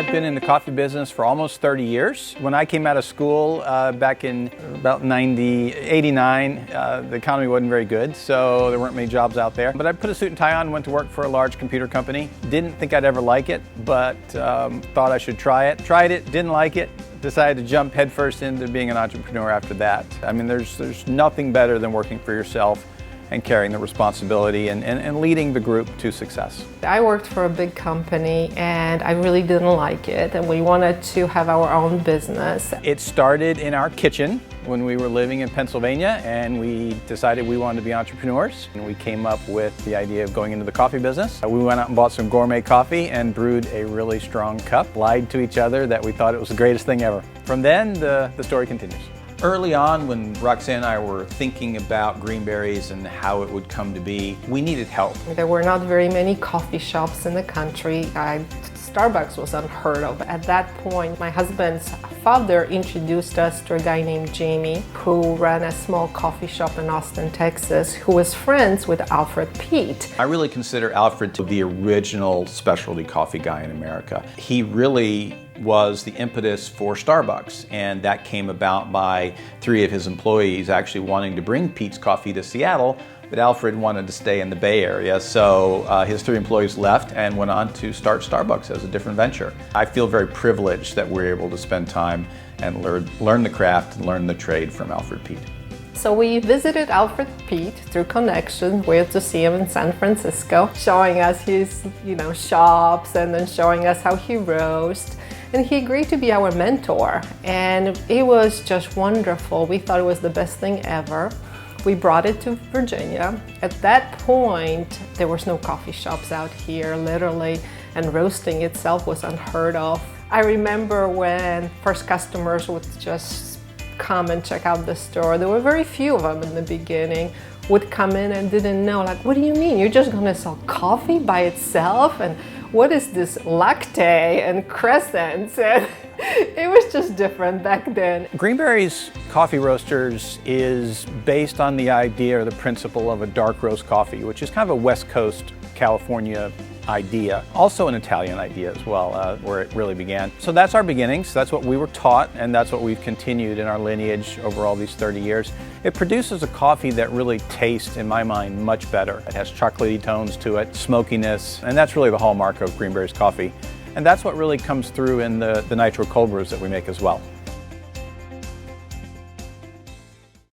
I've been in the coffee business for almost 30 years. When I came out of school back in about 89, the economy wasn't very good, so there weren't many jobs out there. But I put a suit and tie on and went to work for a large computer company. Didn't think I'd ever like it, but thought I should try it. Tried it, didn't like it. Decided to jump headfirst into being an entrepreneur after that. I mean, there's nothing better than working for yourself and carrying the responsibility and leading the group to success. I worked for a big company and I really didn't like it, and we wanted to have our own business. It started in our kitchen when we were living in Pennsylvania, and we decided we wanted to be entrepreneurs. And we came up with the idea of going into the coffee business. We went out and bought some gourmet coffee and brewed a really strong cup, lied to each other that we thought it was the greatest thing ever. From then, the story continues. Early on, when Roxanne and I were thinking about Greenberry's and how it would come to be, we needed help. There were not very many coffee shops in the country. Starbucks was unheard of. At that point, my husband's father introduced us to a guy named Jamie, who ran a small coffee shop in Austin, Texas, who was friends with Alfred Peet. I really consider Alfred to be the original specialty coffee guy in America. He really was the impetus for Starbucks, and that came about by 3 of his employees actually wanting to bring Peet's coffee to Seattle, but Alfred wanted to stay in the Bay Area, so his 3 employees left and went on to start Starbucks as a different venture. I feel very privileged that we're able to spend time and learn the craft and learn the trade from Alfred Peet. So we visited Alfred Peet through connections. We had to see him in San Francisco, showing us his shops and then showing us how he roasts. And he agreed to be our mentor, and it was just wonderful. We thought it was the best thing ever. We brought it to Virginia. At that point, there was no coffee shops out here, literally, and roasting itself was unheard of. I remember when first customers would just come and check out the store. There were very few of them in the beginning, would come in and didn't know, like, what do you mean? You're just gonna sell coffee by itself? And what is this latte and crescents? And it was just different back then. Greenberry's Coffee Roasters is based on the idea or the principle of a dark roast coffee, which is kind of a West Coast California idea, also an Italian idea as well, where it really began. So that's our beginnings, that's what we were taught, and that's what we've continued in our lineage over all these 30 years. It produces a coffee that really tastes, in my mind, much better. It has chocolatey tones to it, smokiness, and that's really the hallmark of Greenberry's coffee. And that's what really comes through in the nitro cold brews that we make as well.